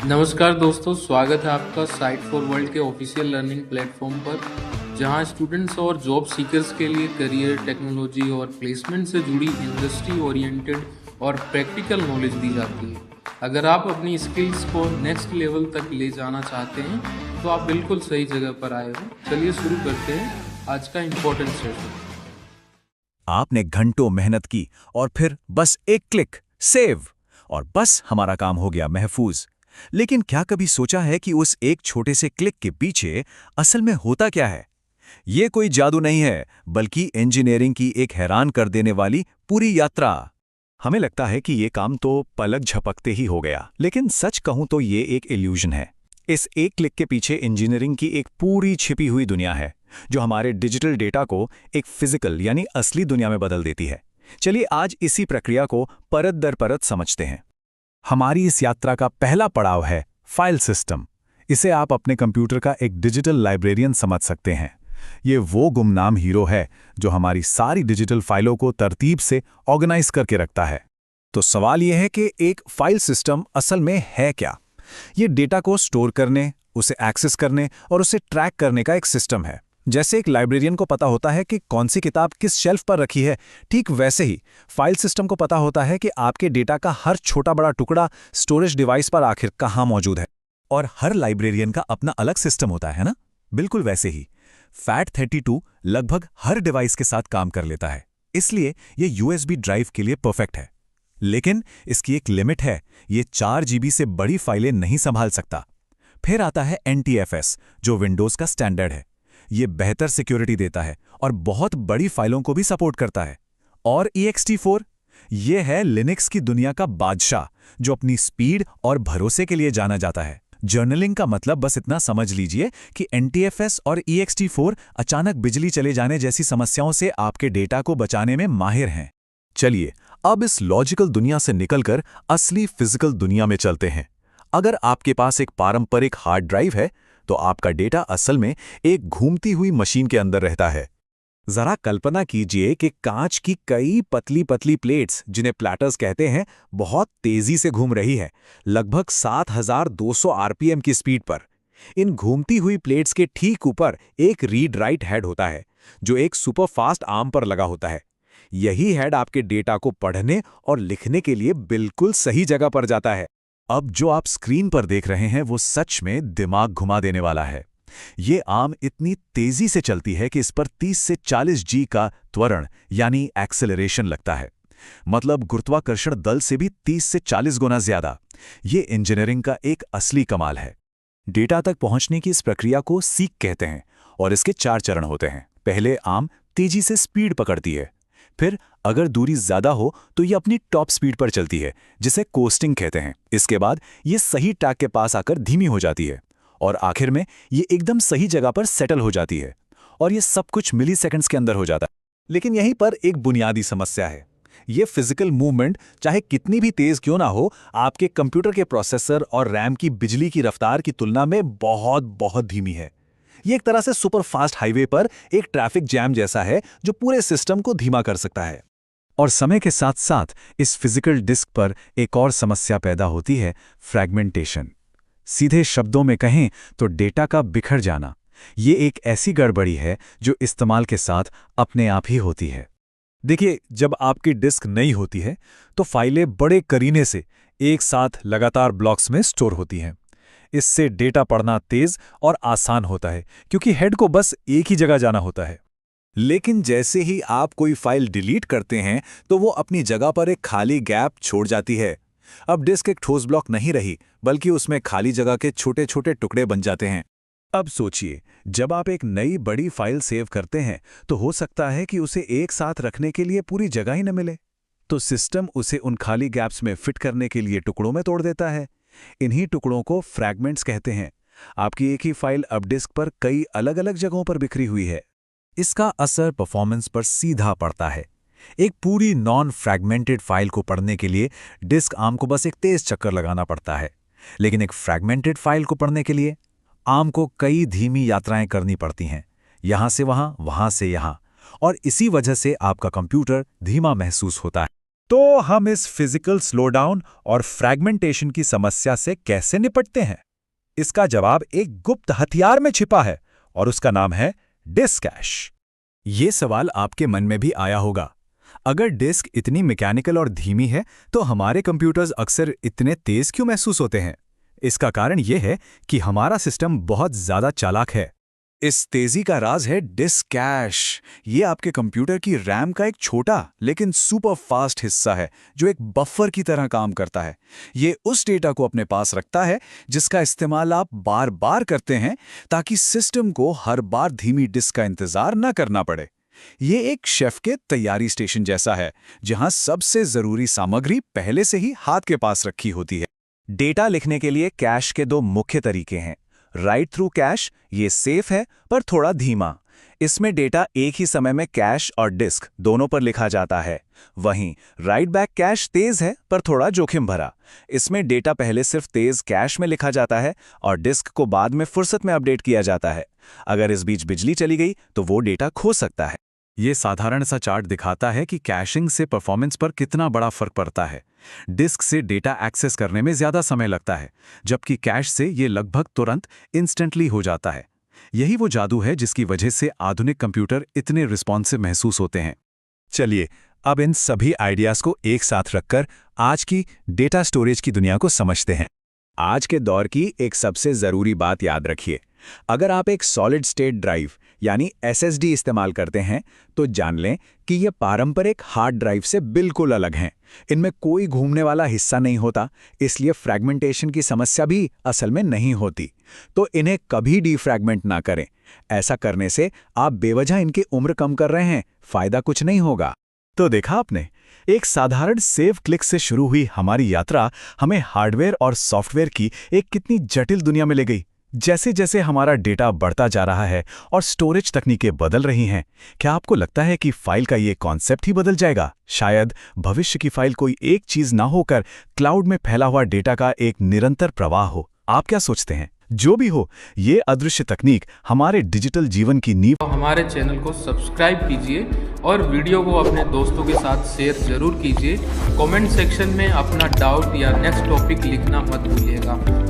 नमस्कार दोस्तों, स्वागत है आपका साइट फॉर वर्ल्ड के ऑफिशियल लर्निंग प्लेटफॉर्म पर, जहां स्टूडेंट्स और जॉब सीकर्स के लिए करियर, टेक्नोलॉजी और प्लेसमेंट से जुड़ी इंडस्ट्री ओरिएंटेड और प्रैक्टिकल नॉलेज दी जाती है। अगर आप अपनी स्किल्स को नेक्स्ट लेवल तक ले जाना चाहते हैं तो आप बिल्कुल सही जगह पर आए हो। चलिए शुरू करते हैं आज का इम्पोर्टेंट सेशन। आपने घंटों मेहनत की और फिर बस एक क्लिक सेव और बस हमारा काम हो गया महफूज। लेकिन क्या कभी सोचा है कि उस एक छोटे से क्लिक के पीछे असल में होता क्या है? ये कोई जादू नहीं है, बल्कि इंजीनियरिंग की एक हैरान कर देने वाली पूरी यात्रा। हमें लगता है कि ये काम तो पलक झपकते ही हो गया, लेकिन सच कहूं तो ये एक इल्यूजन है। इस एक क्लिक के पीछे इंजीनियरिंग की एक पूरी छिपी हुई दुनिया है, जो हमारे डिजिटल डेटा को एक फिजिकल यानी असली दुनिया में बदल देती है। चलिए आज इसी प्रक्रिया को परत दर परत समझते हैं। हमारी इस यात्रा का पहला पड़ाव है फाइल सिस्टम। इसे आप अपने कंप्यूटर का एक डिजिटल लाइब्रेरियन समझ सकते हैं। ये वो गुमनाम हीरो है जो हमारी सारी डिजिटल फाइलों को तरतीब से ऑर्गेनाइज करके रखता है। तो सवाल यह है कि एक फाइल सिस्टम असल में है क्या? ये डेटा को स्टोर करने, उसे एक्सेस करने और उसे ट्रैक करने का एक सिस्टम है। जैसे एक लाइब्रेरियन को पता होता है कि कौन सी किताब किस शेल्फ पर रखी है, ठीक वैसे ही फाइल सिस्टम को पता होता है कि आपके डेटा का हर छोटा बड़ा टुकड़ा स्टोरेज डिवाइस पर आखिर कहाँ मौजूद है। और हर लाइब्रेरियन का अपना अलग सिस्टम होता है ना? बिल्कुल वैसे ही FAT32 लगभग हर डिवाइस के साथ काम कर लेता है, इसलिए ये USB ड्राइव के लिए परफेक्ट है। लेकिन इसकी एक लिमिट है, ये 4 GB से बड़ी फाइलें नहीं संभाल सकता। फिर आता है NTFS, जो विंडोज का स्टैंडर्ड है। ये बेहतर सिक्योरिटी देता है और बहुत बड़ी फाइलों को भी सपोर्ट करता है। और ext4, ये है लिनक्स की दुनिया का बादशाह, जो अपनी स्पीड और भरोसे के लिए जाना जाता है। जर्नलिंग का मतलब बस इतना समझ लीजिए कि NTFS और ext4 अचानक बिजली चले जाने जैसी समस्याओं से आपके डेटा को बचाने में माहिर हैं। चलिए अब इस लॉजिकल दुनिया से निकलकर असली फिजिकल दुनिया में चलते हैं। अगर आपके पास एक पारंपरिक हार्ड ड्राइव है, तो आपका डेटा असल में एक घूमती हुई मशीन के अंदर रहता है। जरा कल्पना कीजिए कि कांच की कई पतली पतली प्लेट्स, जिन्हें प्लैटर्स कहते हैं, बहुत तेजी से घूम रही है, लगभग 7200 RPM की स्पीड पर। इन घूमती हुई प्लेट्स के ठीक ऊपर एक रीड राइट हेड होता है, जो एक सुपर फास्ट आर्म पर लगा होता है। यही हेड आपके डेटा को पढ़ने और लिखने के लिए बिल्कुल सही जगह पर जाता है। अब जो आप स्क्रीन पर देख रहे हैं वो सच में दिमाग घुमा देने वाला है। ये आर्म इतनी तेजी से चलती है कि इस पर 30 से 40 G का त्वरण यानी एक्सेलरेशन लगता है। मतलब गुरुत्वाकर्षण दल से भी 30 से 40 गुना ज्यादा। ये इंजीनियरिंग का एक असली कमाल है। डेटा तक पहुंचने की इस प्रक्रिया को सीक कहते हैं और इसके 4 चरण होते हैं। पहले आर्म तेजी से स्पीड पकड़ती है। फिर अगर दूरी ज्यादा हो तो ये अपनी टॉप स्पीड पर चलती है, जिसे कोस्टिंग कहते हैं। इसके बाद ये सही ट्रैक के पास आकर धीमी हो जाती है और आखिर में ये एकदम सही जगह पर सेटल हो जाती है। और ये सब कुछ मिली सेकंड्स के अंदर हो जाता है। लेकिन यहीं पर एक बुनियादी समस्या है। ये फिजिकल मूवमेंट चाहे कितनी भी तेज क्यों ना हो, आपके कंप्यूटर के प्रोसेसर और रैम की बिजली की रफ्तार की तुलना में बहुत बहुत धीमी है। ये एक तरह से सुपर फास्ट हाईवे पर एक ट्रैफिक जैम जैसा है, जो पूरे सिस्टम को धीमा कर सकता है। और समय के साथ साथ इस फिजिकल डिस्क पर एक और समस्या पैदा होती है, फ्रैगमेंटेशन। सीधे शब्दों में कहें तो डेटा का बिखर जाना। ये एक ऐसी गड़बड़ी है जो इस्तेमाल के साथ अपने आप ही होती है। देखिए, जब आपकी डिस्क नई होती है तो फाइलें बड़े करीने से एक साथ लगातार ब्लॉक्स में स्टोर होती हैं। इससे डेटा पढ़ना तेज और आसान होता है, क्योंकि हेड को बस एक ही जगह जाना होता है। लेकिन जैसे ही आप कोई फाइल डिलीट करते हैं तो वो अपनी जगह पर एक खाली गैप छोड़ जाती है। अब डिस्क एक ठोस ब्लॉक नहीं रही, बल्कि उसमें खाली जगह के छोटे छोटे टुकड़े बन जाते हैं। अब सोचिए, जब आप एक नई बड़ी फाइल सेव करते हैं तो हो सकता है कि उसे एक साथ रखने के लिए पूरी जगह ही न मिले। तो सिस्टम उसे उन खाली गैप्स में फिट करने के लिए टुकड़ों में तोड़ देता है। इन्हीं टुकड़ों को फ्रैगमेंट्स कहते हैं। आपकी एक ही फाइल अब डिस्क पर कई अलग अलग जगहों पर बिखरी हुई है। इसका असर परफॉर्मेंस पर सीधा पड़ता है। एक पूरी नॉन फ्रैगमेंटेड फाइल को पढ़ने के लिए डिस्क आर्म को बस एक तेज चक्कर लगाना पड़ता है, लेकिन एक फ्रैगमेंटेड फाइल को पढ़ने के लिए आर्म को कई धीमी यात्राएं करनी पड़ती हैं, यहां से वहां, वहां से यहां। और इसी वजह से आपका कंप्यूटर धीमा महसूस होता है। तो हम इस फिजिकल स्लोडाउन और फ्रैगमेंटेशन की समस्या से कैसे निपटते हैं? इसका जवाब एक गुप्त हथियार में छिपा है और उसका नाम है डिस्क कैश। ये सवाल आपके मन में भी आया होगा। अगर डिस्क इतनी मैकेनिकल और धीमी है तो हमारे कंप्यूटर्स अक्सर इतने तेज क्यों महसूस होते हैं? इसका कारण यह है कि हमारा सिस्टम बहुत ज्यादा चालाक है। इस तेजी का राज है डिस्क कैश। ये आपके कंप्यूटर की रैम का एक छोटा लेकिन सुपर फास्ट हिस्सा है जो एक बफर की तरह काम करता है। ये उस डेटा को अपने पास रखता है जिसका इस्तेमाल आप बार बार करते हैं ताकि सिस्टम को हर बार धीमी डिस्क का इंतजार न करना पड़े। ये एक शेफ के तैयारी स्टेशन जैसा है जहां सबसे जरूरी सामग्री पहले से ही हाथ के पास रखी होती है। डेटा लिखने के लिए कैश के दो मुख्य तरीके हैं। राइट थ्रू कैश, ये सेफ है पर थोड़ा धीमा। इसमें डेटा एक ही समय में कैश और डिस्क दोनों पर लिखा जाता है। वहीं राइट बैक कैश तेज है पर थोड़ा जोखिम भरा। इसमें डेटा पहले सिर्फ तेज कैश में लिखा जाता है और डिस्क को बाद में फुर्सत में अपडेट किया जाता है। अगर इस बीच बिजली चली गई तो वो डेटा खो सकता है। ये साधारण सा चार्ट दिखाता है कि कैशिंग से परफॉर्मेंस पर कितना बड़ा फर्क पड़ता है। डिस्क से डेटा एक्सेस करने में ज्यादा समय लगता है, जबकि कैश से ये लगभग तुरंत इंस्टेंटली हो जाता है। यही वो जादू है जिसकी वजह से आधुनिक कंप्यूटर इतने रिस्पॉन्सिव महसूस होते हैं। चलिए अब इन सभी आइडियाज को एक साथ रखकर आज की डेटा स्टोरेज की दुनिया को समझते हैं। आज के दौर की एक सबसे जरूरी बात याद रखिए। अगर आप एक सॉलिड स्टेट ड्राइव यानी एसएसडी इस्तेमाल करते हैं तो जान लें कि ये पारंपरिक हार्ड ड्राइव से बिल्कुल अलग हैं। इनमें कोई घूमने वाला हिस्सा नहीं होता, इसलिए फ्रैगमेंटेशन की समस्या भी असल में नहीं होती। तो इन्हें कभी डीफ्रैगमेंट ना करें। ऐसा करने से आप बेवजह इनकी उम्र कम कर रहे हैं, फायदा कुछ नहीं होगा। तो देखा आपने, एक साधारण सेव क्लिक से शुरू हुई हमारी यात्रा हमें हार्डवेयर और सॉफ्टवेयर की एक कितनी जटिल दुनिया में ले गई। जैसे जैसे हमारा डेटा बढ़ता जा रहा है और स्टोरेज तकनीकें बदल रही हैं, क्या आपको लगता है कि फाइल का ये कॉन्सेप्ट ही बदल जाएगा? शायद भविष्य की फाइल कोई एक चीज ना होकर क्लाउड में फैला हुआ डेटा का एक निरंतर प्रवाह हो। आप क्या सोचते हैं? जो भी हो, ये अदृश्य तकनीक हमारे डिजिटल जीवन की नींव। तो हमारे चैनल को सब्सक्राइब कीजिए और वीडियो को अपने दोस्तों के साथ शेयर जरूर कीजिए। कमेंट सेक्शन में अपना डाउट या नेक्स्ट टॉपिक लिखना मत भूलिएगा।